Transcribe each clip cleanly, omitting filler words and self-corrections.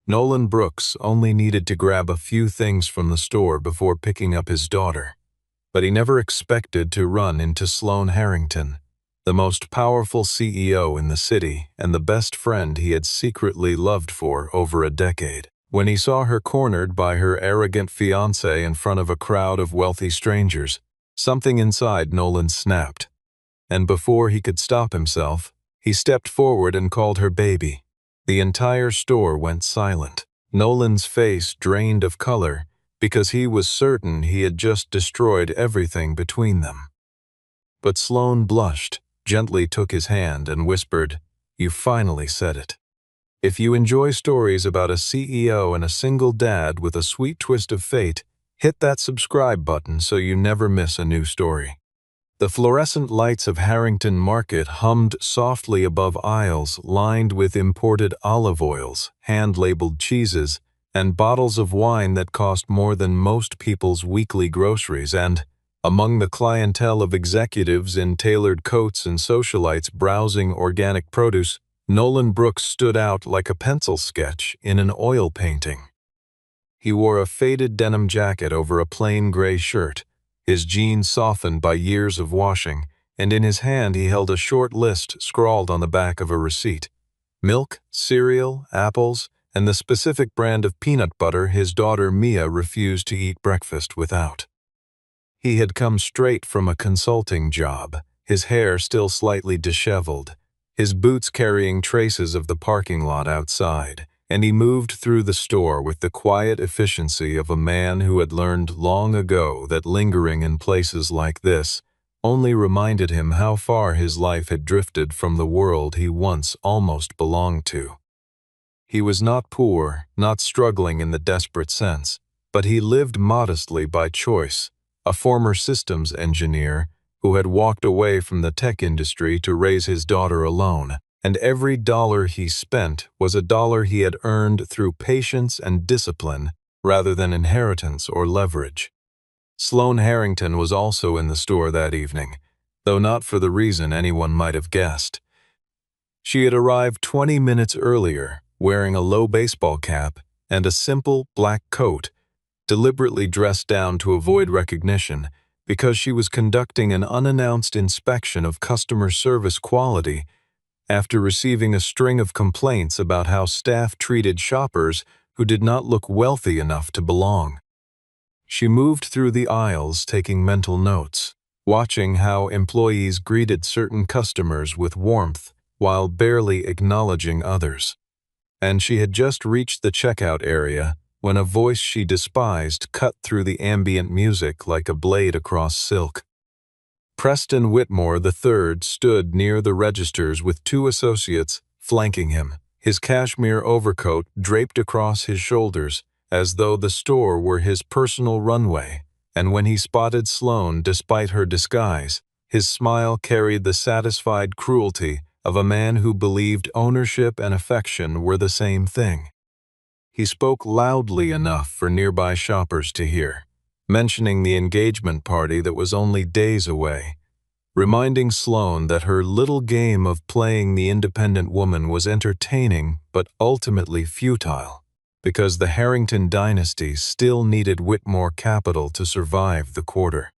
Nolan Brooks only needed to grab a few things from the store before picking up his daughter, but he never expected to run into Sloan Harrington, the most powerful CEO in the city and the best friend he had secretly loved for over a decade. When he saw her cornered by her arrogant fiancé in front of a crowd of wealthy strangers, something inside Nolan snapped, and before he could stop himself, he stepped forward and called her baby. The entire store went silent. Nolan's face drained of color because he was certain he had just destroyed everything between them. But Sloan blushed, gently took his hand, and whispered, "You finally said it." If you enjoy stories about a CEO and a single dad with a sweet twist of fate, hit that subscribe button so you never miss a new story. The fluorescent lights of Harrington Market hummed softly above aisles lined with imported olive oils, hand-labeled cheeses, and bottles of wine that cost more than most people's weekly groceries, and, among the clientele of executives in tailored coats and socialites browsing organic produce, Nolan Brooks stood out like a pencil sketch in an oil painting. He wore a faded denim jacket over a plain gray shirt, his jeans softened by years of washing, and in his hand he held a short list scrawled on the back of a receipt. Milk, cereal, apples, and the specific brand of peanut butter his daughter Mia refused to eat breakfast without. He had come straight from a consulting job, his hair still slightly disheveled, his boots carrying traces of the parking lot outside, and he moved through the store with the quiet efficiency of a man who had learned long ago that lingering in places like this only reminded him how far his life had drifted from the world he once almost belonged to. He was not poor, not struggling in the desperate sense, but he lived modestly by choice, a former systems engineer who had walked away from the tech industry to raise his daughter alone, and every dollar he spent was a dollar he had earned through patience and discipline rather than inheritance or leverage. Sloan Harrington was also in the store that evening, though not for the reason anyone might have guessed. She had arrived 20 minutes earlier, wearing a low baseball cap and a simple black coat, deliberately dressed down to avoid recognition because she was conducting an unannounced inspection of customer service quality after receiving a string of complaints about how staff treated shoppers who did not look wealthy enough to belong. She moved through the aisles taking mental notes, watching how employees greeted certain customers with warmth while barely acknowledging others. And she had just reached the checkout area when a voice she despised cut through the ambient music like a blade across silk. Preston Whitmore III stood near the registers with two associates flanking him, his cashmere overcoat draped across his shoulders as though the store were his personal runway, and when he spotted Sloan despite her disguise, his smile carried the satisfied cruelty of a man who believed ownership and affection were the same thing. He spoke loudly enough for nearby shoppers to hear, mentioning the engagement party that was only days away, reminding Sloan that her little game of playing the independent woman was entertaining but ultimately futile, because the Harrington dynasty still needed Whitmore capital to survive the quarter.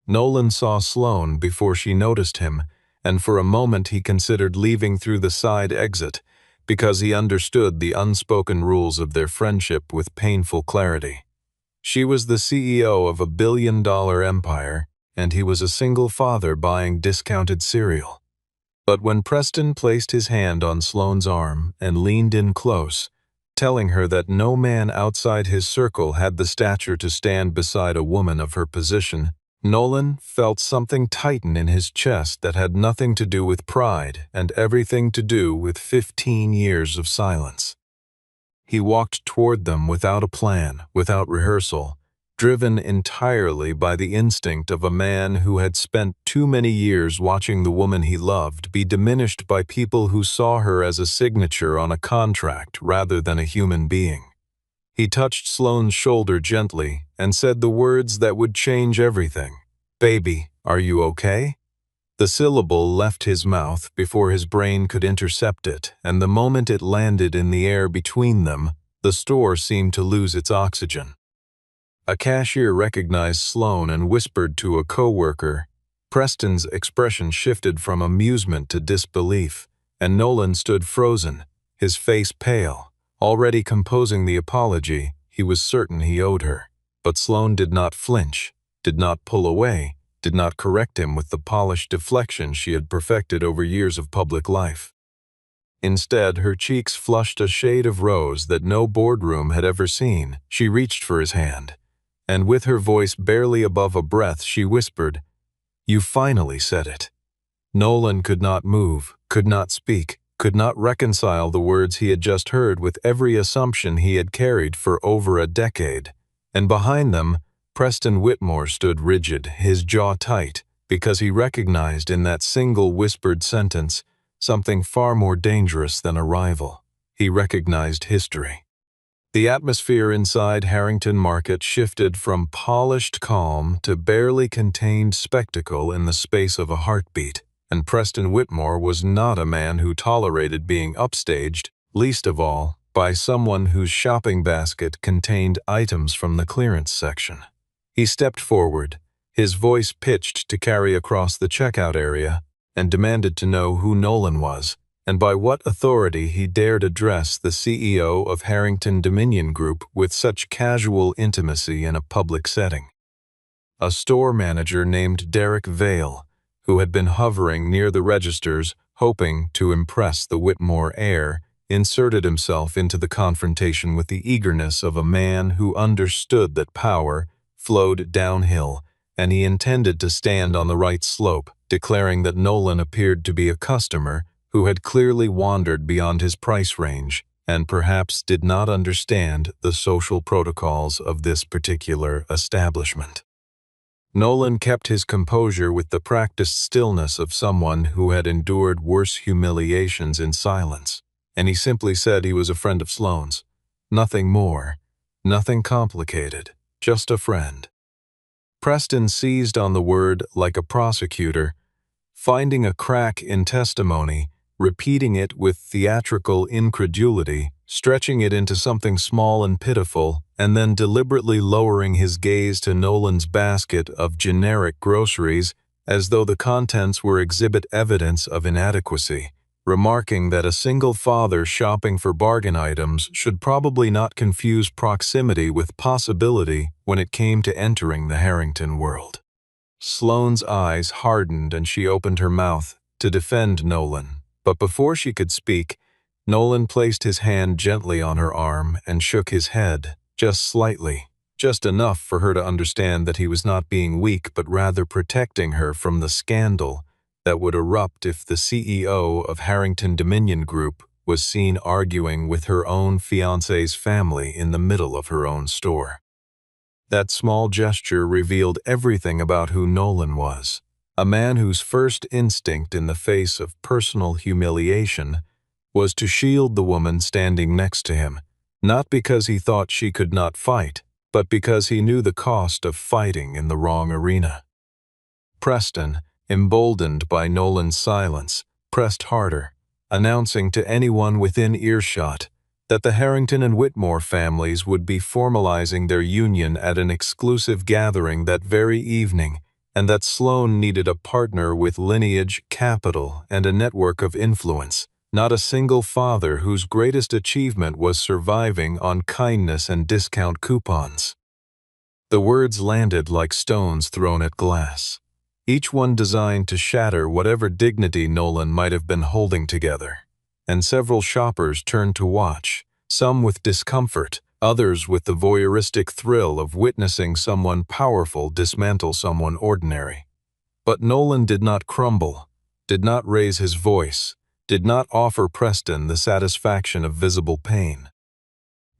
Nolan saw Sloan before she noticed him, and for a moment he considered leaving through the side exit, because he understood the unspoken rules of their friendship with painful clarity. She was the CEO of a billion-dollar empire, and he was a single father buying discounted cereal. But when Preston placed his hand on Sloan's arm and leaned in close, telling her that no man outside his circle had the stature to stand beside a woman of her position, Nolan felt something tighten in his chest that had nothing to do with pride and everything to do with 15 years of silence. He walked toward them without a plan, without rehearsal, driven entirely by the instinct of a man who had spent too many years watching the woman he loved be diminished by people who saw her as a signature on a contract rather than a human being. He touched Sloan's shoulder gently and said the words that would change everything. "Baby, are you okay?" The syllable left his mouth before his brain could intercept it, and the moment it landed in the air between them, The store seemed to lose its oxygen. A cashier recognized Sloane and whispered to a coworker. Preston's expression shifted from amusement to disbelief, and Nolan stood frozen, his face pale, already composing the apology he was certain he owed her. But Sloane did not flinch, did not pull away, did not correct him with the polished deflection she had perfected over years of public life. Instead, her cheeks flushed a shade of rose that no boardroom had ever seen. She reached for his hand, and with her voice barely above a breath, she whispered, "You finally said it." Nolan could not move, could not speak, could not reconcile the words he had just heard with every assumption he had carried for over a decade. And behind them, Preston Whitmore stood rigid, his jaw tight, because he recognized in that single whispered sentence something far more dangerous than a rival. He recognized history. The atmosphere inside Harrington Market shifted from polished calm to barely contained spectacle in the space of a heartbeat, and Preston Whitmore was not a man who tolerated being upstaged, least of all by someone whose shopping basket contained items from the clearance section. He stepped forward, his voice pitched to carry across the checkout area, and demanded to know who Nolan was, and by what authority he dared address the CEO of Harrington Dominion Group with such casual intimacy in a public setting. A store manager named Derek Vale, who had been hovering near the registers, hoping to impress the Whitmore heir, inserted himself into the confrontation with the eagerness of a man who understood that power flowed downhill, and he intended to stand on the right slope, declaring that Nolan appeared to be a customer who had clearly wandered beyond his price range and perhaps did not understand the social protocols of this particular establishment. Nolan kept his composure with the practiced stillness of someone who had endured worse humiliations in silence, and he simply said he was a friend of Sloane's. Nothing more, nothing complicated, just a friend. Preston seized on the word like a prosecutor, finding a crack in testimony, repeating it with theatrical incredulity, stretching it into something small and pitiful, and then deliberately lowering his gaze to Nolan's basket of generic groceries as though the contents were exhibit evidence of inadequacy, remarking that a single father shopping for bargain items should probably not confuse proximity with possibility when it came to entering the Harrington world. Sloane's eyes hardened and she opened her mouth to defend Nolan, but before she could speak, Nolan placed his hand gently on her arm and shook his head, just slightly, just enough for her to understand that he was not being weak but rather protecting her from the scandal that would erupt if the CEO of Harrington Dominion Group was seen arguing with her own fiancé's family in the middle of her own store. That small gesture revealed everything about who Nolan was, a man whose first instinct in the face of personal humiliation was to shield the woman standing next to him, not because he thought she could not fight, but because he knew the cost of fighting in the wrong arena. Preston, emboldened by Nolan's silence, pressed harder, announcing to anyone within earshot that the Harrington and Whitmore families would be formalizing their union at an exclusive gathering that very evening, and that Sloane needed a partner with lineage, capital, and a network of influence, not a single father whose greatest achievement was surviving on kindness and discount coupons. The words landed like stones thrown at glass, each one designed to shatter whatever dignity Nolan might have been holding together, and several shoppers turned to watch, some with discomfort, others with the voyeuristic thrill of witnessing someone powerful dismantle someone ordinary. But Nolan did not crumble, did not raise his voice, did not offer Preston the satisfaction of visible pain.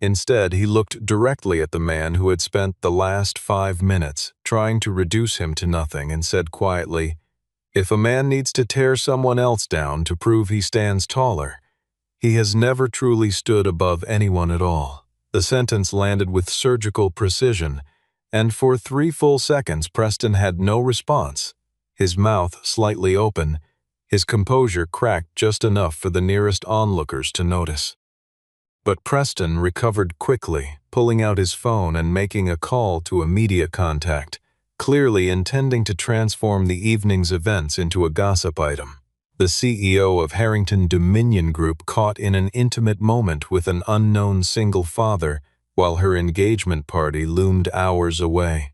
Instead, he looked directly at the man who had spent the last 5 minutes trying to reduce him to nothing and said quietly, "If a man needs to tear someone else down to prove he stands taller, he has never truly stood above anyone at all." The sentence landed with surgical precision, and for 3 full seconds Preston had no response, his mouth slightly open, his composure cracked just enough for the nearest onlookers to notice. But Preston recovered quickly, pulling out his phone and making a call to a media contact, clearly intending to transform the evening's events into a gossip item. The CEO of Harrington Dominion Group caught in an intimate moment with an unknown single father while her engagement party loomed hours away.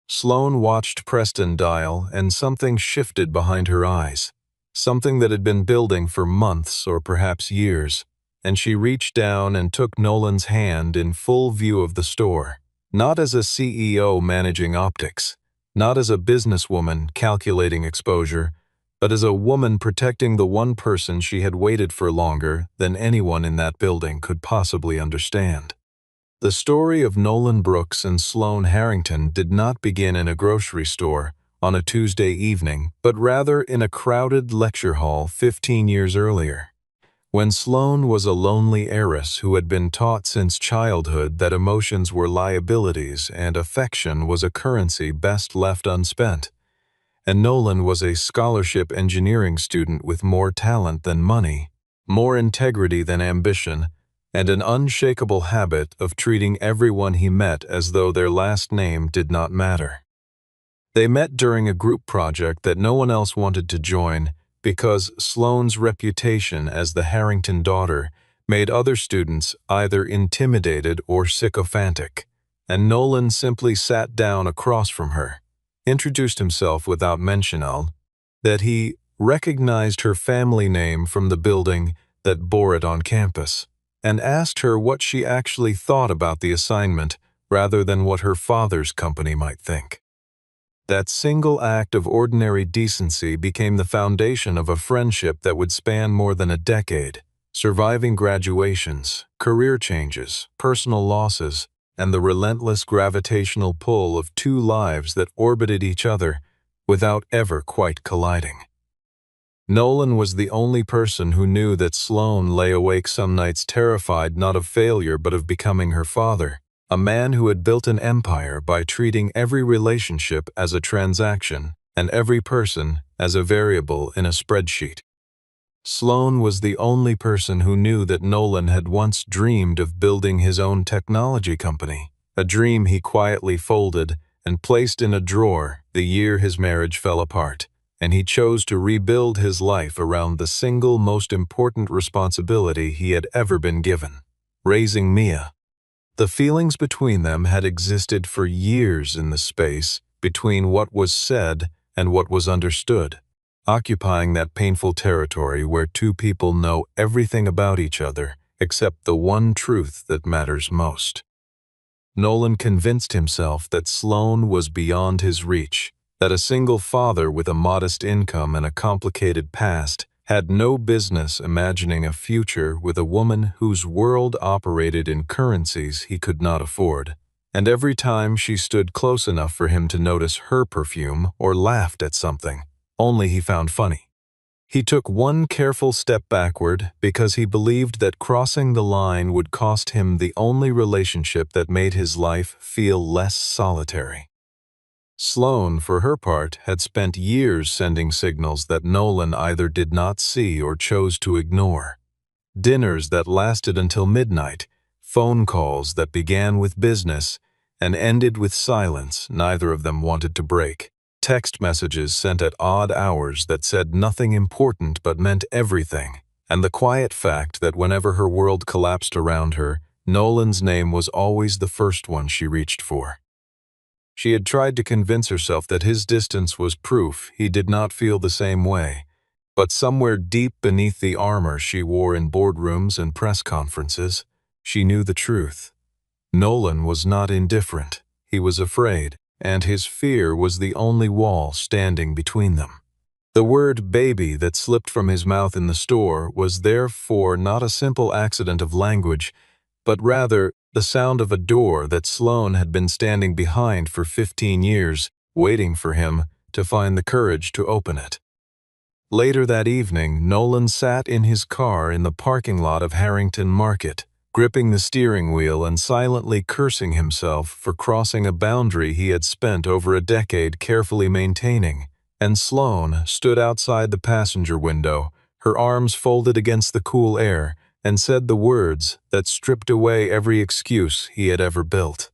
Sloane watched Preston dial, and something shifted behind her eyes, something that had been building for months or perhaps years, and she reached down and took Nolan's hand in full view of the store, not as a CEO managing optics, not as a businesswoman calculating exposure, but as a woman protecting the one person she had waited for longer than anyone in that building could possibly understand. The story of Nolan Brooks and Sloane Harrington did not begin in a grocery store on a Tuesday evening, but rather in a crowded lecture hall 15 years earlier, when Sloane was a lonely heiress who had been taught since childhood that emotions were liabilities and affection was a currency best left unspent, and Nolan was a scholarship engineering student with more talent than money, more integrity than ambition, and an unshakable habit of treating everyone he met as though their last name did not matter. They met during a group project that no one else wanted to join because Sloane's reputation as the Harrington daughter made other students either intimidated or sycophantic, and Nolan simply sat down across from her, introduced himself without mention of that he recognized her family name from the building that bore it on campus, and asked her what she actually thought about the assignment rather than what her father's company might think. That single act of ordinary decency became the foundation of a friendship that would span more than a decade, surviving graduations, career changes, personal losses, and the relentless gravitational pull of two lives that orbited each other without ever quite colliding. Nolan was the only person who knew that Sloane lay awake some nights terrified not of failure but of becoming her father, a man who had built an empire by treating every relationship as a transaction and every person as a variable in a spreadsheet. Sloane was the only person who knew that Nolan had once dreamed of building his own technology company, a dream he quietly folded and placed in a drawer the year his marriage fell apart, and he chose to rebuild his life around the single most important responsibility he had ever been given: raising Mia. The feelings between them had existed for years in the space between what was said and what was understood, occupying that painful territory where two people know everything about each other except the one truth that matters most. Nolan convinced himself that Sloane was beyond his reach, that a single father with a modest income and a complicated past had no business imagining a future with a woman whose world operated in currencies he could not afford, and every time she stood close enough for him to notice her perfume or laughed at something, only he found funny. He took one careful step backward because he believed that crossing the line would cost him the only relationship that made his life feel less solitary. Sloane, for her part, had spent years sending signals that Nolan either did not see or chose to ignore. Dinners that lasted until midnight, phone calls that began with business and ended with silence neither of them wanted to break, text messages sent at odd hours that said nothing important but meant everything, and the quiet fact that whenever her world collapsed around her, Nolan's name was always the first one she reached for. She had tried to convince herself that his distance was proof he did not feel the same way, but somewhere deep beneath the armor she wore in boardrooms and press conferences, she knew the truth. Nolan was not indifferent, he was afraid, and his fear was the only wall standing between them. The word baby that slipped from his mouth in the store was therefore not a simple accident of language, but rather the sound of a door that Sloane had been standing behind for 15 years, waiting for him to find the courage to open it. Later that evening, Nolan sat in his car in the parking lot of Harrington Market, gripping the steering wheel and silently cursing himself for crossing a boundary he had spent over a decade carefully maintaining, and Sloane stood outside the passenger window, her arms folded against the cool air, and said the words that stripped away every excuse he had ever built.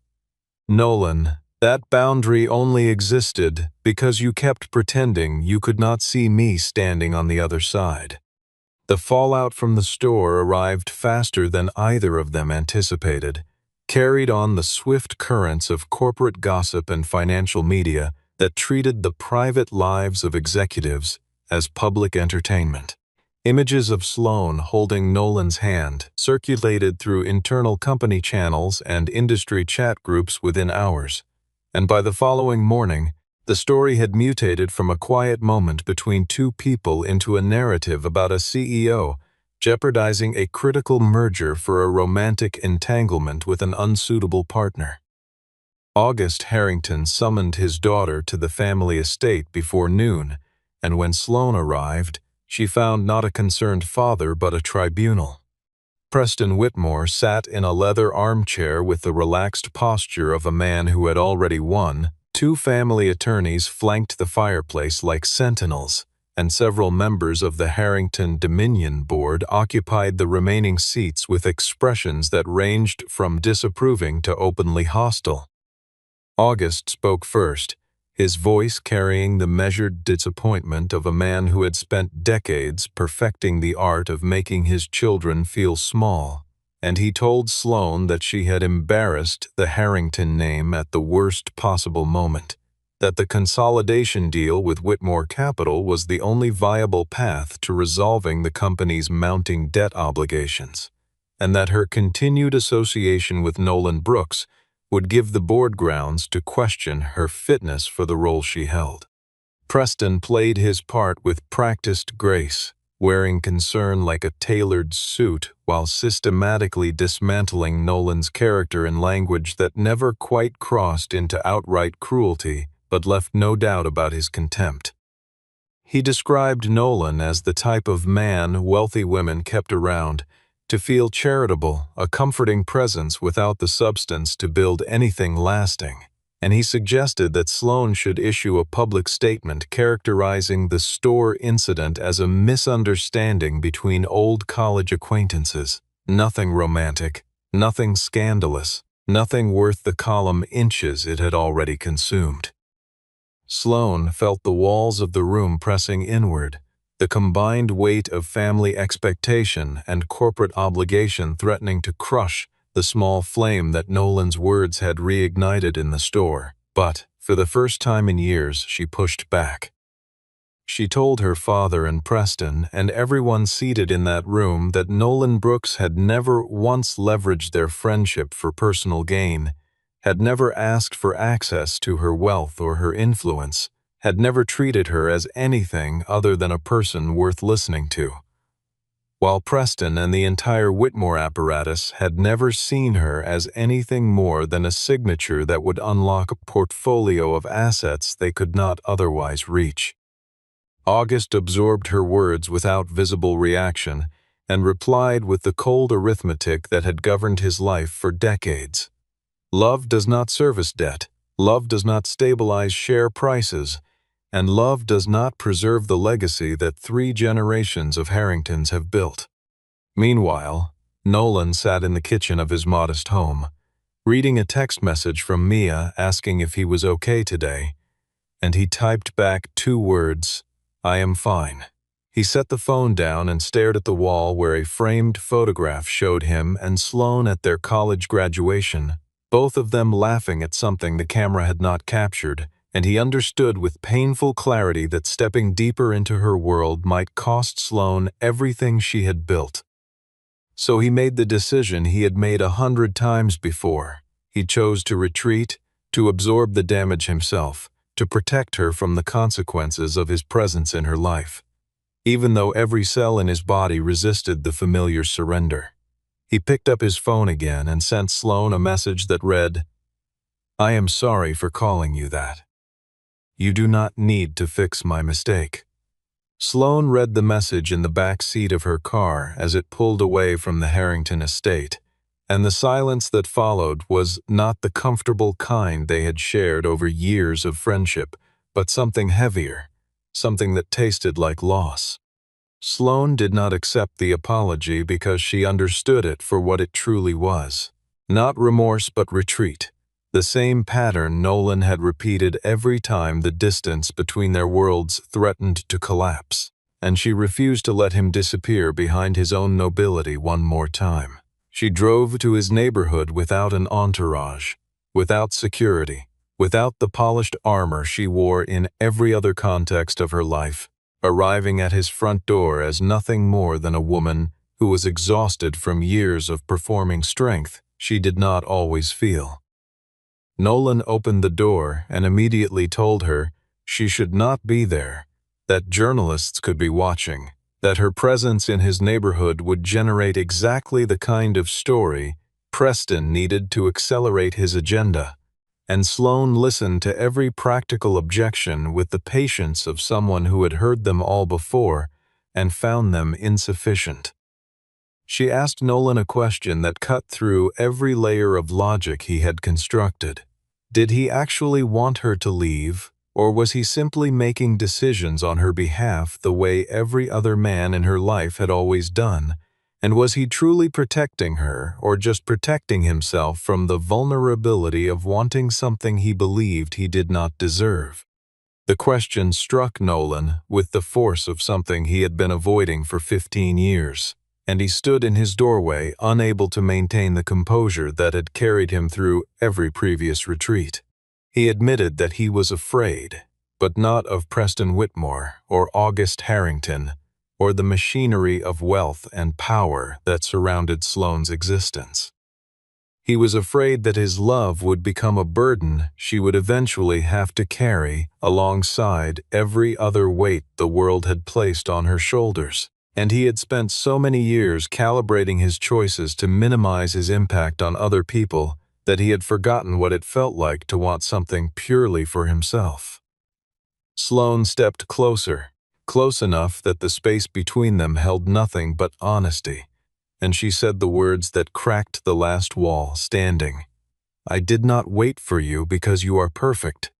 "Nolan, that boundary only existed because you kept pretending you could not see me standing on the other side." The fallout from the store arrived faster than either of them anticipated, carried on the swift currents of corporate gossip and financial media that treated the private lives of executives as public entertainment. Images of Sloan holding Nolan's hand circulated through internal company channels and industry chat groups within hours, and by the following morning, the story had mutated from a quiet moment between two people into a narrative about a CEO jeopardizing a critical merger for a romantic entanglement with an unsuitable partner. August Harrington summoned his daughter to the family estate before noon, and when Sloan arrived, she found not a concerned father but a tribunal. Preston Whitmore sat in a leather armchair with the relaxed posture of a man who had already won. Two family attorneys flanked the fireplace like sentinels, and several members of the Harrington Dominion Board occupied the remaining seats with expressions that ranged from disapproving to openly hostile. August spoke first, his voice carrying the measured disappointment of a man who had spent decades perfecting the art of making his children feel small, and he told Sloan that she had embarrassed the Harrington name at the worst possible moment, that the consolidation deal with Whitmore Capital was the only viable path to resolving the company's mounting debt obligations, and that her continued association with Nolan Brooks would give the board grounds to question her fitness for the role she held. Preston played his part with practiced grace, wearing concern like a tailored suit while systematically dismantling Nolan's character in language that never quite crossed into outright cruelty but left no doubt about his contempt. He described Nolan as the type of man wealthy women kept around, to feel charitable, a comforting presence without the substance to build anything lasting, and he suggested that Sloan should issue a public statement characterizing the store incident as a misunderstanding between old college acquaintances. Nothing romantic, nothing scandalous, nothing worth the column inches it had already consumed. Sloan felt the walls of the room pressing inward, the combined weight of family expectation and corporate obligation threatening to crush the small flame that Nolan's words had reignited in the store. But, for the first time in years, she pushed back. She told her father and Preston and everyone seated in that room that Nolan Brooks had never once leveraged their friendship for personal gain, had never asked for access to her wealth or her influence, had never treated her as anything other than a person worth listening to. While Preston and the entire Whitmore apparatus had never seen her as anything more than a signature that would unlock a portfolio of assets they could not otherwise reach. August absorbed her words without visible reaction and replied with the cold arithmetic that had governed his life for decades. Love does not service debt, love does not stabilize share prices, and love does not preserve the legacy that 3 generations of Harringtons have built. Meanwhile, Nolan sat in the kitchen of his modest home, reading a text message from Mia asking if he was okay today, and he typed back 2 words, "I am fine." He set the phone down and stared at the wall where a framed photograph showed him and Sloan at their college graduation, both of them laughing at something the camera had not captured, and he understood with painful clarity that stepping deeper into her world might cost Sloan everything she had built. So he made the decision he had made 100 times before. He chose to retreat, to absorb the damage himself, to protect her from the consequences of his presence in her life, even though every cell in his body resisted the familiar surrender. He picked up his phone again and sent Sloan a message that read, "I am sorry for calling you that. You do not need to fix my mistake." Sloan read the message in the back seat of her car as it pulled away from the Harrington estate, and the silence that followed was not the comfortable kind they had shared over years of friendship, but something heavier, something that tasted like loss. Sloane did not accept the apology because she understood it for what it truly was. Not remorse but retreat. The same pattern Nolan had repeated every time the distance between their worlds threatened to collapse, and she refused to let him disappear behind his own nobility one more time. She drove to his neighborhood without an entourage, without security, without the polished armor she wore in every other context of her life, arriving at his front door as nothing more than a woman who was exhausted from years of performing strength she did not always feel. Nolan opened the door and immediately told her she should not be there, that journalists could be watching, that her presence in his neighborhood would generate exactly the kind of story Preston needed to accelerate his agenda. And Sloane listened to every practical objection with the patience of someone who had heard them all before and found them insufficient. She asked Nolan a question that cut through every layer of logic he had constructed. Did he actually want her to leave, or was he simply making decisions on her behalf the way every other man in her life had always done? And was he truly protecting her, or just protecting himself from the vulnerability of wanting something he believed he did not deserve? The question struck Nolan with the force of something he had been avoiding for 15 years, and he stood in his doorway, unable to maintain the composure that had carried him through every previous retreat. He admitted that he was afraid, but not of Preston Whitmore or August Harrington, or the machinery of wealth and power that surrounded Sloane's existence. He was afraid that his love would become a burden she would eventually have to carry alongside every other weight the world had placed on her shoulders, and he had spent so many years calibrating his choices to minimize his impact on other people that he had forgotten what it felt like to want something purely for himself. Sloane stepped closer, close enough that the space between them held nothing but honesty, and she said the words that cracked the last wall standing. "I did not wait for you because you are perfect.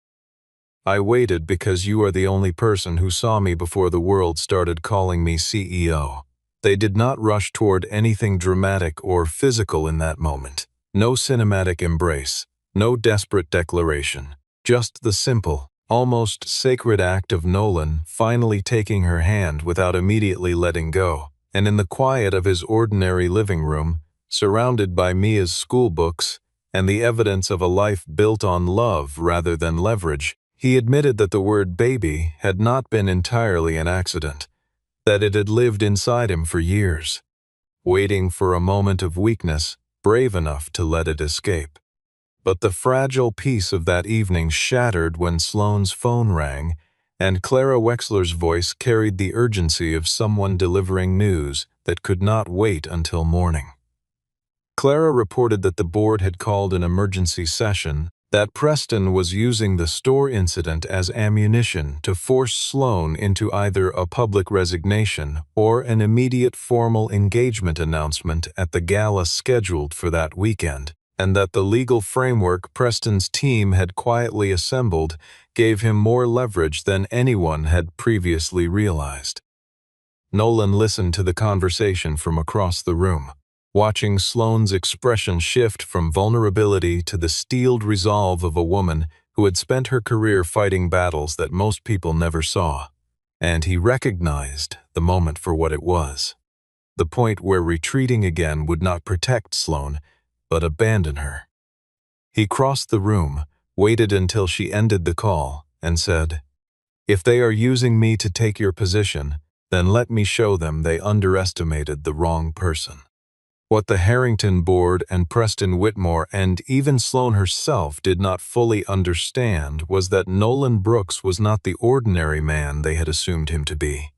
I waited because you are the only person who saw me before the world started calling me CEO." They did not rush toward anything dramatic or physical in that moment. No cinematic embrace, no desperate declaration, just the simple, almost sacred act of Nolan finally taking her hand without immediately letting go, and in the quiet of his ordinary living room, surrounded by Mia's school books and the evidence of a life built on love rather than leverage, he admitted that the word baby had not been entirely an accident, that it had lived inside him for years, waiting for a moment of weakness, brave enough to let it escape. But the fragile peace of that evening shattered when Sloane's phone rang, and Clara Wexler's voice carried the urgency of someone delivering news that could not wait until morning. Clara reported that the board had called an emergency session, that Preston was using the store incident as ammunition to force Sloane into either a public resignation or an immediate formal engagement announcement at the gala scheduled for that weekend, and that the legal framework Preston's team had quietly assembled gave him more leverage than anyone had previously realized. Nolan listened to the conversation from across the room, watching Sloane's expression shift from vulnerability to the steeled resolve of a woman who had spent her career fighting battles that most people never saw. And he recognized the moment for what it was, the point where retreating again would not protect Sloane, but abandon her. He crossed the room, waited until she ended the call, and said, "If they are using me to take your position, then let me show them they underestimated the wrong person." What the Harrington board and Preston Whitmore and even Sloane herself did not fully understand was that Nolan Brooks was not the ordinary man they had assumed him to be.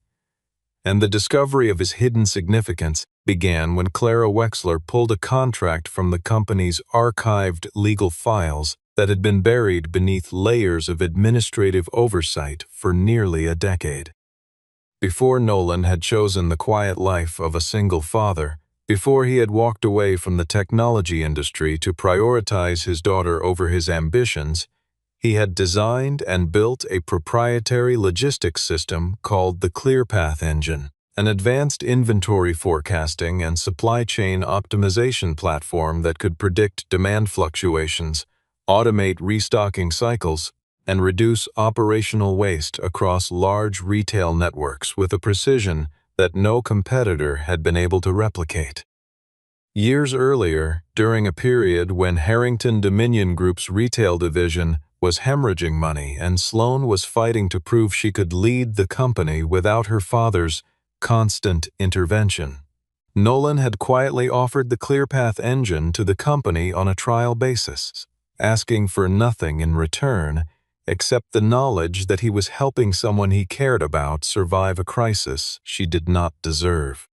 And the discovery of his hidden significance began when Clara Wexler pulled a contract from the company's archived legal files that had been buried beneath layers of administrative oversight for nearly a decade. Before Nolan had chosen the quiet life of a single father, before he had walked away from the technology industry to prioritize his daughter over his ambitions, he had designed and built a proprietary logistics system called the ClearPath Engine, an advanced inventory forecasting and supply chain optimization platform that could predict demand fluctuations, automate restocking cycles, and reduce operational waste across large retail networks with a precision that no competitor had been able to replicate. Years earlier, during a period when Harrington Dominion Group's retail division was hemorrhaging money and Sloan was fighting to prove she could lead the company without her father's constant intervention, Nolan had quietly offered the ClearPath engine to the company on a trial basis, asking for nothing in return except the knowledge that he was helping someone he cared about survive a crisis she did not deserve.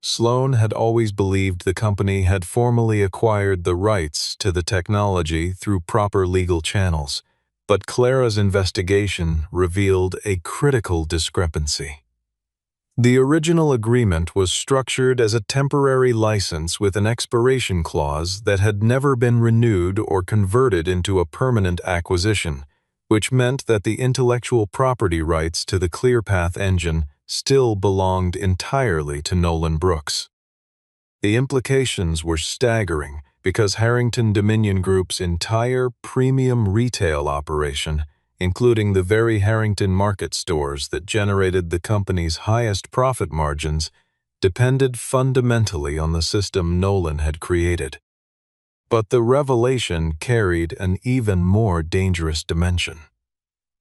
Sloan had always believed the company had formally acquired the rights to the technology through proper legal channels, but Clara's investigation revealed a critical discrepancy. The original agreement was structured as a temporary license with an expiration clause that had never been renewed or converted into a permanent acquisition, which meant that the intellectual property rights to the ClearPath engine still belonged entirely to Nolan Brooks. The implications were staggering because Harrington Dominion Group's entire premium retail operation, including the very Harrington Market stores that generated the company's highest profit margins, depended fundamentally on the system Nolan had created. But the revelation carried an even more dangerous dimension.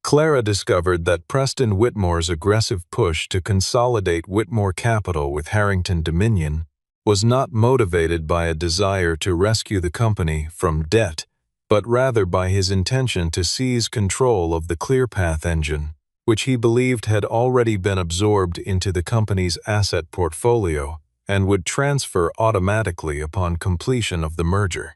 Clara discovered that Preston Whitmore's aggressive push to consolidate Whitmore Capital with Harrington Dominion was not motivated by a desire to rescue the company from debt, but rather by his intention to seize control of the ClearPath engine, which he believed had already been absorbed into the company's asset portfolio and would transfer automatically upon completion of the merger.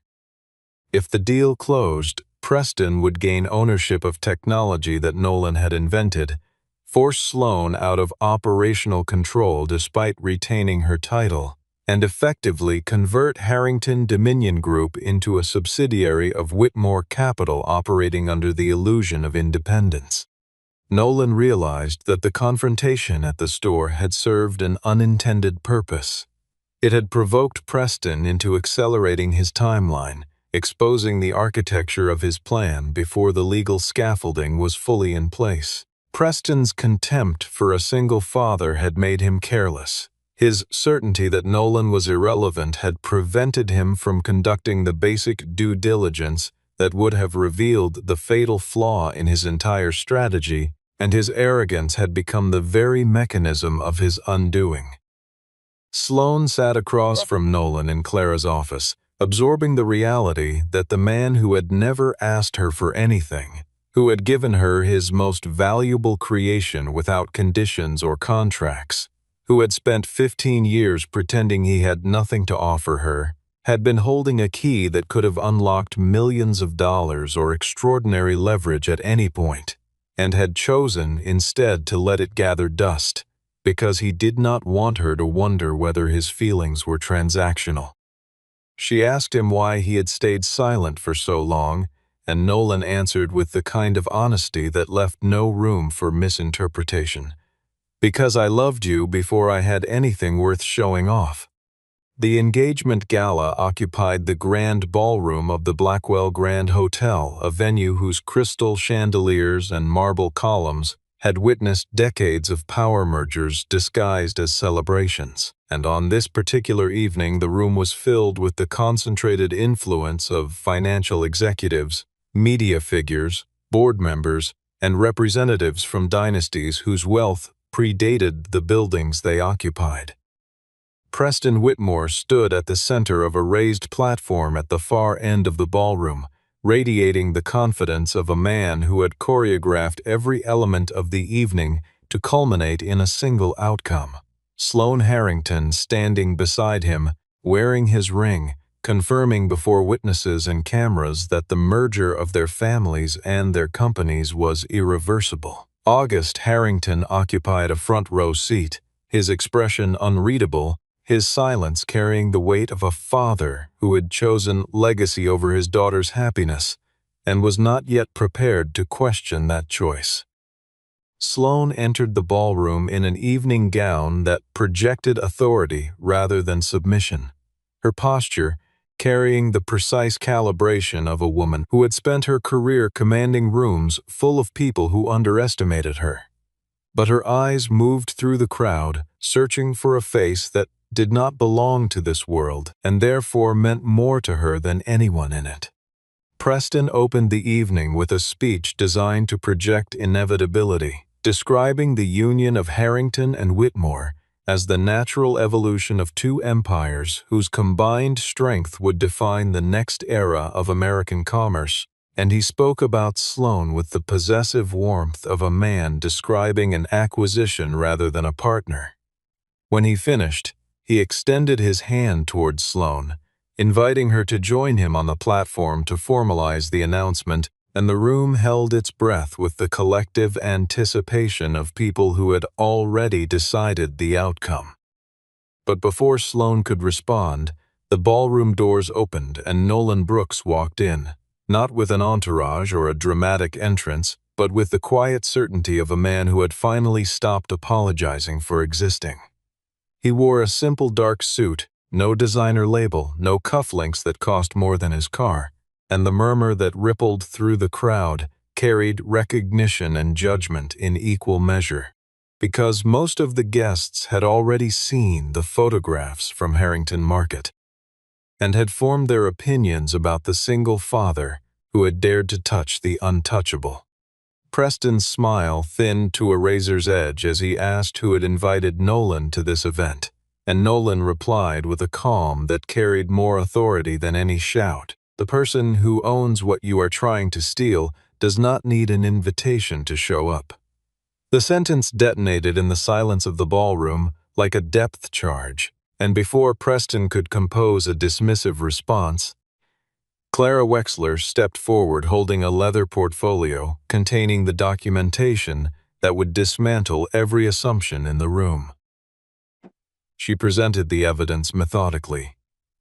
If the deal closed, Preston would gain ownership of technology that Nolan had invented, force Sloan out of operational control despite retaining her title, and effectively convert Harrington Dominion Group into a subsidiary of Whitmore Capital operating under the illusion of independence. Nolan realized that the confrontation at the store had served an unintended purpose. It had provoked Preston into accelerating his timeline, exposing the architecture of his plan before the legal scaffolding was fully in place. Preston's contempt for a single father had made him careless. His certainty that Nolan was irrelevant had prevented him from conducting the basic due diligence that would have revealed the fatal flaw in his entire strategy, and his arrogance had become the very mechanism of his undoing. Sloan sat across from Nolan in Clara's office, absorbing the reality that the man who had never asked her for anything, who had given her his most valuable creation without conditions or contracts, who had spent 15 years pretending he had nothing to offer her, had been holding a key that could have unlocked millions of dollars or extraordinary leverage at any point, and had chosen instead to let it gather dust, because he did not want her to wonder whether his feelings were transactional. She asked him why he had stayed silent for so long, and Nolan answered with the kind of honesty that left no room for misinterpretation. "Because I loved you before I had anything worth showing off." The engagement gala occupied the grand ballroom of the Blackwell Grand Hotel, a venue whose crystal chandeliers and marble columns had witnessed decades of power mergers disguised as celebrations. And on this particular evening, the room was filled with the concentrated influence of financial executives, media figures, board members, and representatives from dynasties whose wealth predated the buildings they occupied. Preston Whitmore stood at the center of a raised platform at the far end of the ballroom, radiating the confidence of a man who had choreographed every element of the evening to culminate in a single outcome. Sloan Harrington standing beside him, wearing his ring, confirming before witnesses and cameras that the merger of their families and their companies was irreversible. August Harrington occupied a front row seat, his expression unreadable, his silence carrying the weight of a father who had chosen legacy over his daughter's happiness and was not yet prepared to question that choice. Sloane entered the ballroom in an evening gown that projected authority rather than submission. Her posture, carrying the precise calibration of a woman who had spent her career commanding rooms full of people who underestimated her. But her eyes moved through the crowd, searching for a face that did not belong to this world and therefore meant more to her than anyone in it. Preston opened the evening with a speech designed to project inevitability, describing the union of Harrington and Whitmore as the natural evolution of two empires whose combined strength would define the next era of American commerce, and he spoke about Sloane with the possessive warmth of a man describing an acquisition rather than a partner. When he finished, he extended his hand toward Sloane, inviting her to join him on the platform to formalize the announcement, and the room held its breath with the collective anticipation of people who had already decided the outcome. But before Sloane could respond, the ballroom doors opened and Nolan Brooks walked in, not with an entourage or a dramatic entrance, but with the quiet certainty of a man who had finally stopped apologizing for existing. He wore a simple dark suit, no designer label, no cufflinks that cost more than his car, and the murmur that rippled through the crowd carried recognition and judgment in equal measure, because most of the guests had already seen the photographs from Harrington Market and had formed their opinions about the single father who had dared to touch the untouchable. Preston's smile thinned to a razor's edge as he asked who had invited Nolan to this event, and Nolan replied with a calm that carried more authority than any shout. The person who owns what you are trying to steal does not need an invitation to show up. The sentence detonated in the silence of the ballroom like a depth charge, and before Preston could compose a dismissive response, Clara Wexler stepped forward holding a leather portfolio containing the documentation that would dismantle every assumption in the room. She presented the evidence methodically.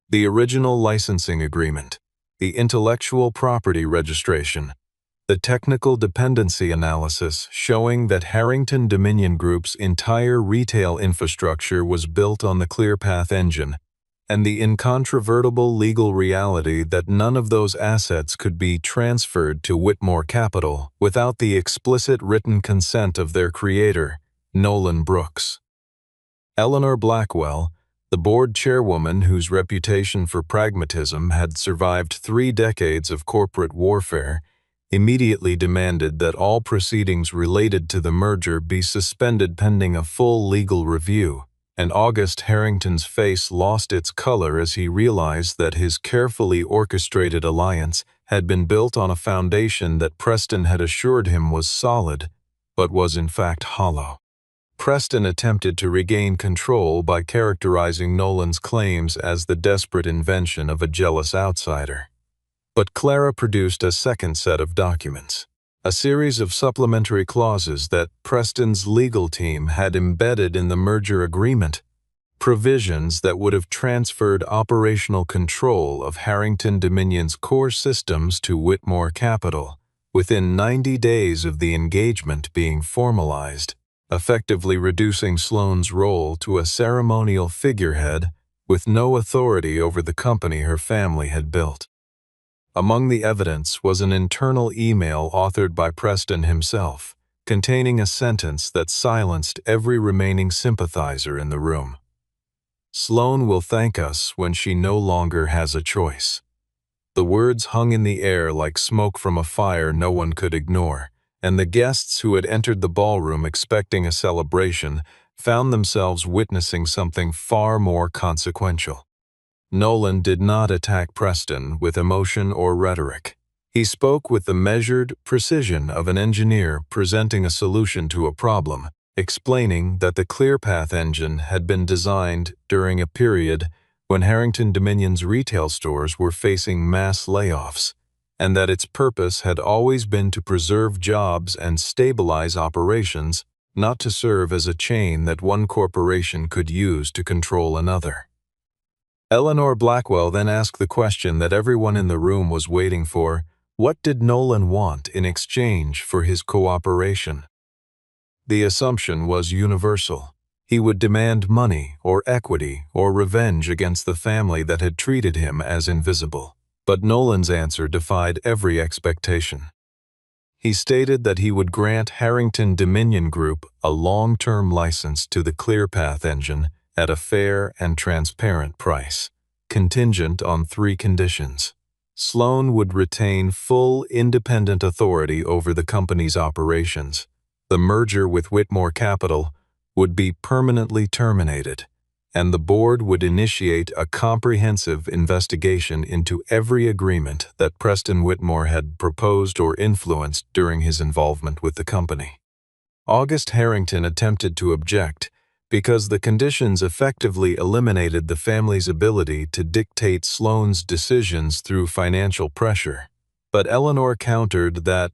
The original licensing agreement, the intellectual property registration, the technical dependency analysis showing that Harrington Dominion Group's entire retail infrastructure was built on the ClearPath engine, and the incontrovertible legal reality that none of those assets could be transferred to Whitmore Capital without the explicit written consent of their creator, Nolan Brooks. Eleanor Blackwell, the board chairwoman whose reputation for pragmatism had survived 3 decades of corporate warfare, immediately demanded that all proceedings related to the merger be suspended pending a full legal review, and August Harrington's face lost its color as he realized that his carefully orchestrated alliance had been built on a foundation that Preston had assured him was solid, but was in fact hollow. Preston attempted to regain control by characterizing Nolan's claims as the desperate invention of a jealous outsider. But Clara produced a second set of documents, a series of supplementary clauses that Preston's legal team had embedded in the merger agreement, provisions that would have transferred operational control of Harrington Dominion's core systems to Whitmore Capital within 90 days of the engagement being formalized, effectively reducing Sloane's role to a ceremonial figurehead with no authority over the company her family had built. Among the evidence was an internal email authored by Preston himself, containing a sentence that silenced every remaining sympathizer in the room. Sloane will thank us when she no longer has a choice. The words hung in the air like smoke from a fire no one could ignore, and the guests who had entered the ballroom expecting a celebration found themselves witnessing something far more consequential. Nolan did not attack Preston with emotion or rhetoric. He spoke with the measured precision of an engineer presenting a solution to a problem, explaining that the ClearPath engine had been designed during a period when Harrington Dominion's retail stores were facing mass layoffs, and that its purpose had always been to preserve jobs and stabilize operations, not to serve as a chain that one corporation could use to control another. Eleanor Blackwell then asked the question that everyone in the room was waiting for: what did Nolan want in exchange for his cooperation? the assumption was universal. He would demand money or equity or revenge against the family that had treated him as invisible. But Nolan's answer defied every expectation. He stated that he would grant Harrington Dominion Group a long-term license to the ClearPath engine at a fair and transparent price, contingent on 3 conditions. Sloan would retain full independent authority over the company's operations. The merger with Whitmore Capital would be permanently terminated, and the board would initiate a comprehensive investigation into every agreement that Preston Whitmore had proposed or influenced during his involvement with the company. August Harrington attempted to object because the conditions effectively eliminated the family's ability to dictate Sloan's decisions through financial pressure. But Eleanor countered that,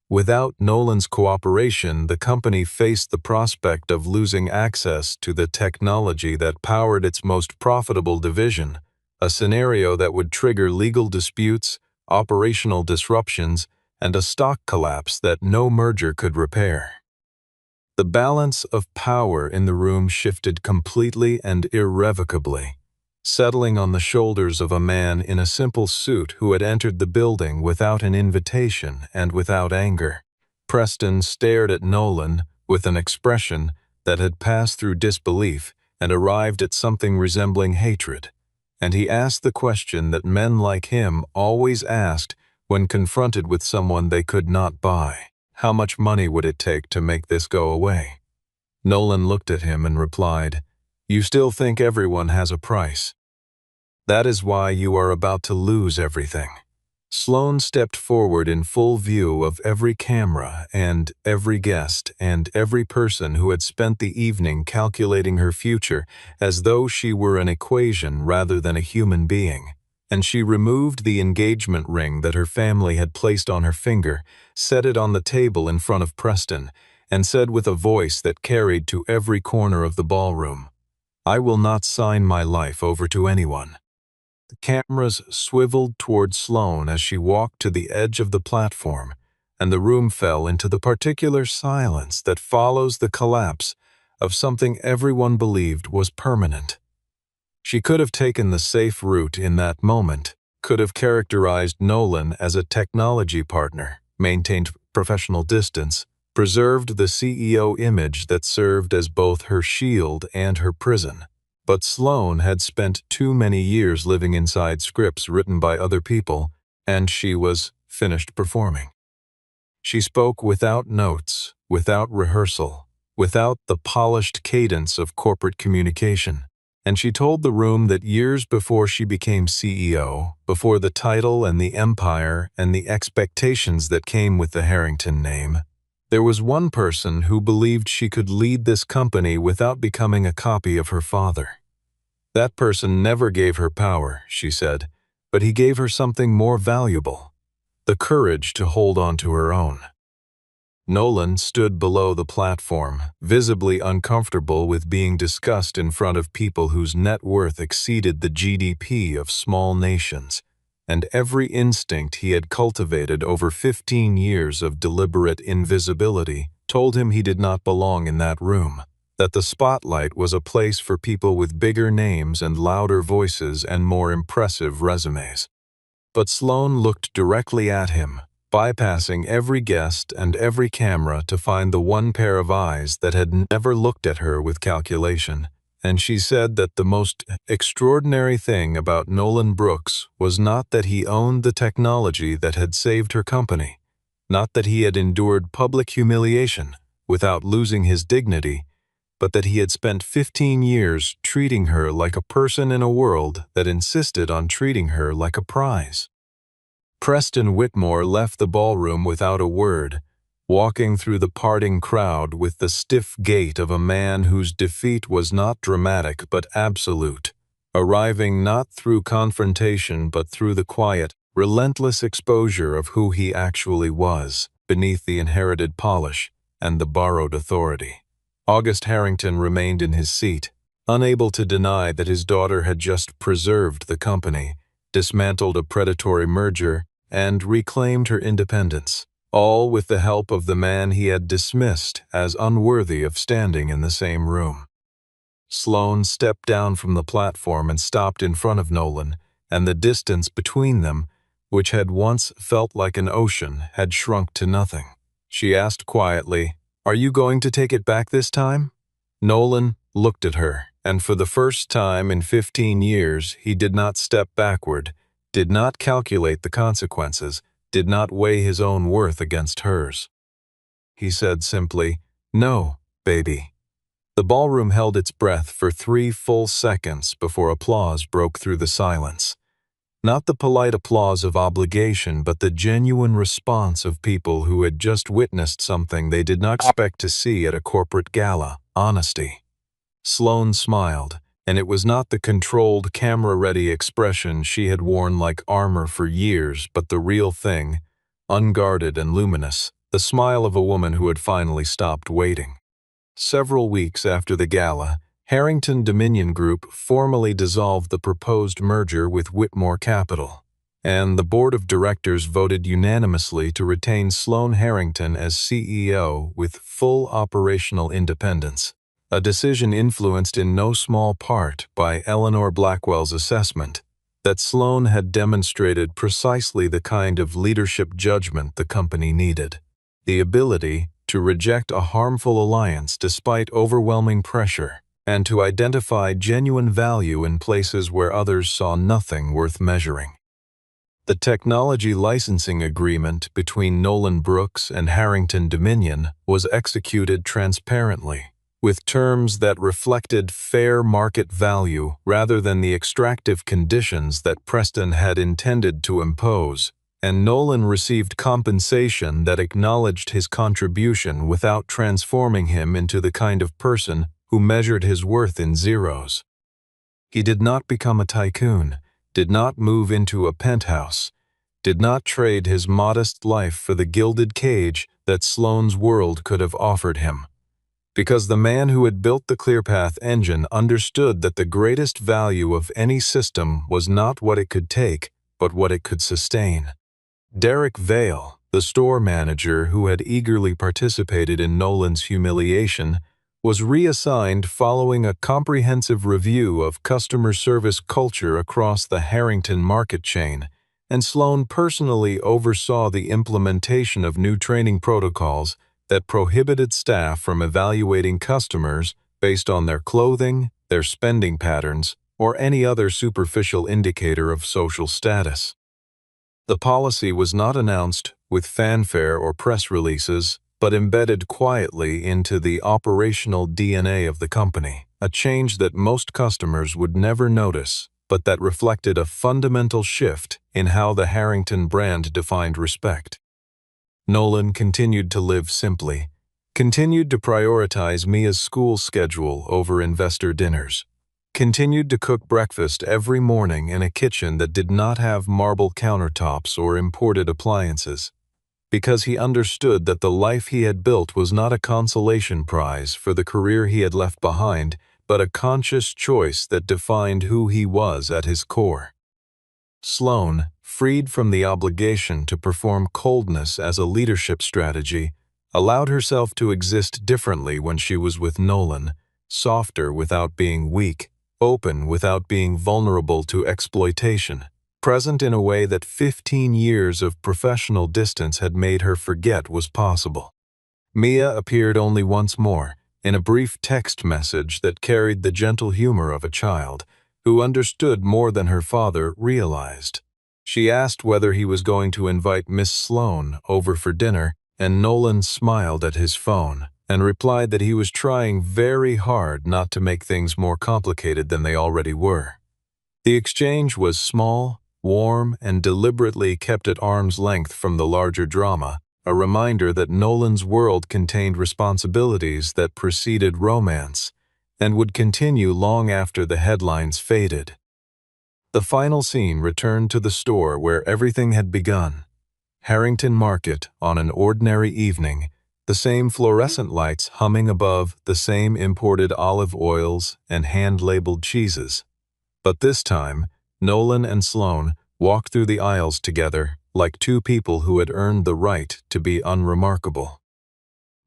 without Nolan's cooperation, the company faced the prospect of losing access to the technology that powered its most profitable division, a scenario that would trigger legal disputes, operational disruptions, and a stock collapse that no merger could repair. The balance of power in the room shifted completely and irrevocably, settling on the shoulders of a man in a simple suit who had entered the building without an invitation and without anger. Preston stared at Nolan with an expression that had passed through disbelief and arrived at something resembling hatred, and he asked the question that men like him always asked when confronted with someone they could not buy. How much money would it take to make this go away? Nolan looked at him and replied, "You still think everyone has a price. That is why you are about to lose everything." Sloan stepped forward in full view of every camera and every guest and every person who had spent the evening calculating her future as though she were an equation rather than a human being. And she removed the engagement ring that her family had placed on her finger, set it on the table in front of Preston, and said with a voice that carried to every corner of the ballroom, "I will not sign my life over to anyone." The cameras swiveled toward Sloan as she walked to the edge of the platform, and the room fell into the particular silence that follows the collapse of something everyone believed was permanent. She could have taken the safe route in that moment, could have characterized Nolan as a technology partner, maintained professional distance, preserved the CEO image that served as both her shield and her prison. But Sloan had spent too many years living inside scripts written by other people, and she was finished performing. She spoke without notes, without rehearsal, without the polished cadence of corporate communication. And she told the room that years before she became CEO, before the title and the empire and the expectations that came with the Harrington name, there was one person who believed she could lead this company without becoming a copy of her father. That person never gave her power, she said, but he gave her something more valuable, the courage to hold on to her own. Nolan stood below the platform, visibly uncomfortable with being discussed in front of people whose net worth exceeded the GDP of small nations, and every instinct he had cultivated over 15 years of deliberate invisibility told him he did not belong in that room, that the spotlight was a place for people with bigger names and louder voices and more impressive resumes. But Sloan looked directly at him, bypassing every guest and every camera to find the one pair of eyes that had never looked at her with calculation, and she said that the most extraordinary thing about Nolan Brooks was not that he owned the technology that had saved her company, not that he had endured public humiliation without losing his dignity, but that he had spent 15 years treating her like a person in a world that insisted on treating her like a prize. Preston Whitmore left the ballroom without a word, walking through the parting crowd with the stiff gait of a man whose defeat was not dramatic but absolute, arriving not through confrontation but through the quiet, relentless exposure of who he actually was, beneath the inherited polish and the borrowed authority. August Harrington remained in his seat, unable to deny that his daughter had just preserved the company, dismantled a predatory merger, and reclaimed her independence. all with the help of the man he had dismissed as unworthy of standing in the same room. Sloane stepped down from the platform and stopped in front of Nolan, and the distance between them, which had once felt like an ocean, had shrunk to nothing. She asked quietly, "Are you going to take it back this time?" Nolan looked at her, and for the first time in 15 years, he did not step backward, did not calculate the consequences, did not weigh his own worth against hers. He said simply, "No, baby." The ballroom held its breath for 3 full seconds before applause broke through the silence. Not the polite applause of obligation, but the genuine response of people who had just witnessed something they did not expect to see at a corporate gala: honesty. Sloane smiled, and it was not the controlled, camera-ready expression she had worn like armor for years, but the real thing, unguarded and luminous, the smile of a woman who had finally stopped waiting. Several weeks after the gala, Harrington Dominion Group formally dissolved the proposed merger with Whitmore Capital, and the board of directors voted unanimously to retain Sloane Harrington as CEO with full operational independence, a decision influenced in no small part by Eleanor Blackwell's assessment that Sloane had demonstrated precisely the kind of leadership judgment the company needed: the ability to reject a harmful alliance despite overwhelming pressure, and to identify genuine value in places where others saw nothing worth measuring. The technology licensing agreement between Nolan Brooks and Harrington Dominion was executed transparently, with terms that reflected fair market value rather than the extractive conditions that Preston had intended to impose, and Nolan received compensation that acknowledged his contribution without transforming him into the kind of person who measured his worth in zeros. He did not become a tycoon, did not move into a penthouse, did not trade his modest life for the gilded cage that Sloane's world could have offered him. Because the man who had built the ClearPath engine understood that the greatest value of any system was not what it could take, but what it could sustain. Derek Vale, the store manager who had eagerly participated in Nolan's humiliation, was reassigned following a comprehensive review of customer service culture across the Harrington market chain, and Sloane personally oversaw the implementation of new training protocols that prohibited staff from evaluating customers based on their clothing, their spending patterns, or any other superficial indicator of social status. The policy was not announced with fanfare or press releases, but embedded quietly into the operational DNA of the company, a change that most customers would never notice, but that reflected a fundamental shift in how the Harrington brand defined respect. Nolan continued to live simply, continued to prioritize Mia's school schedule over investor dinners, continued to cook breakfast every morning in a kitchen that did not have marble countertops or imported appliances, because he understood that the life he had built was not a consolation prize for the career he had left behind, but a conscious choice that defined who he was at his core. Sloane, freed from the obligation to perform coldness as a leadership strategy, allowed herself to exist differently when she was with Nolan, softer without being weak, open without being vulnerable to exploitation, present in a way that 15 years of professional distance had made her forget was possible. Mia appeared only once more, in a brief text message that carried the gentle humor of a child, who understood more than her father realized. She asked whether he was going to invite Miss Sloane over for dinner, and Nolan smiled at his phone and replied that he was trying very hard not to make things more complicated than they already were. The exchange was small, warm, and deliberately kept at arm's length from the larger drama, a reminder that Nolan's world contained responsibilities that preceded romance and would continue long after the headlines faded. The final scene returned to the store where everything had begun. Harrington Market on an ordinary evening, the same fluorescent lights humming above, the same imported olive oils and hand-labeled cheeses. But this time, Nolan and Sloane walked through the aisles together, like two people who had earned the right to be unremarkable.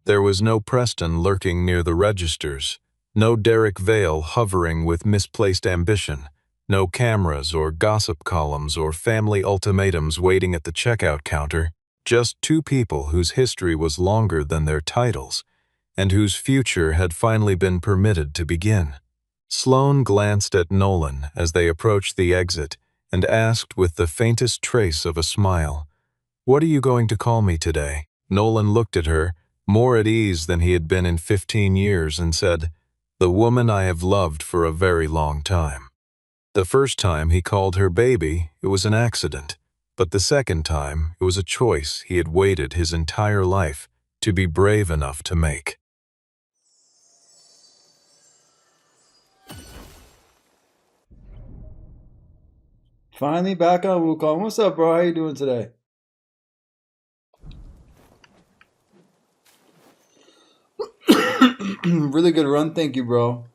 There was no Preston lurking near the registers, no Derek Vale hovering with misplaced ambition, no cameras or gossip columns or family ultimatums waiting at the checkout counter, just two people whose history was longer than their titles, and whose future had finally been permitted to begin. Sloane glanced at Nolan as they approached the exit and asked with the faintest trace of a smile, "What are you going to call me today?" Nolan looked at her, more at ease than he had been in 15 years, and said, "The woman I have loved for a very long time." The first time he called her baby, it was an accident, but the second time it was a choice he had waited his entire life to be brave enough to make. Finally back on Wukong. What's up, bro? How you doing today? Really good run. Thank you, bro.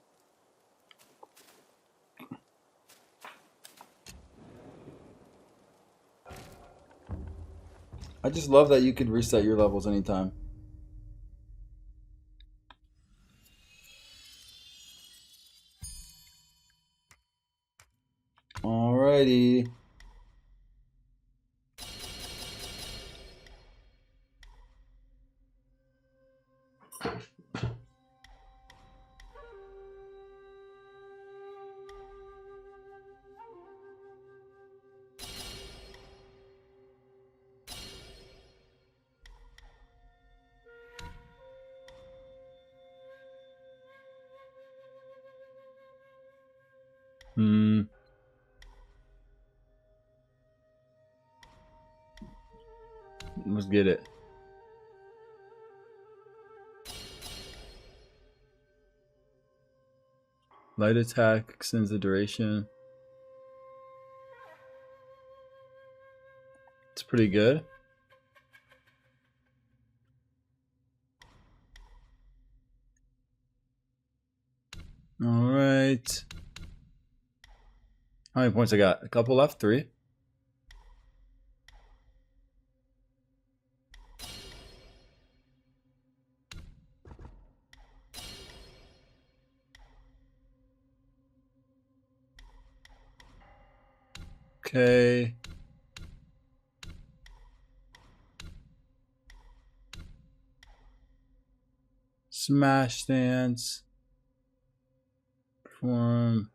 I just love that you could reset your levels anytime. Alrighty. Let's get it. Light attack extends the duration. It's pretty good. Alright. How many points I got? A couple left? 3? Okay. Smash dance. Perform.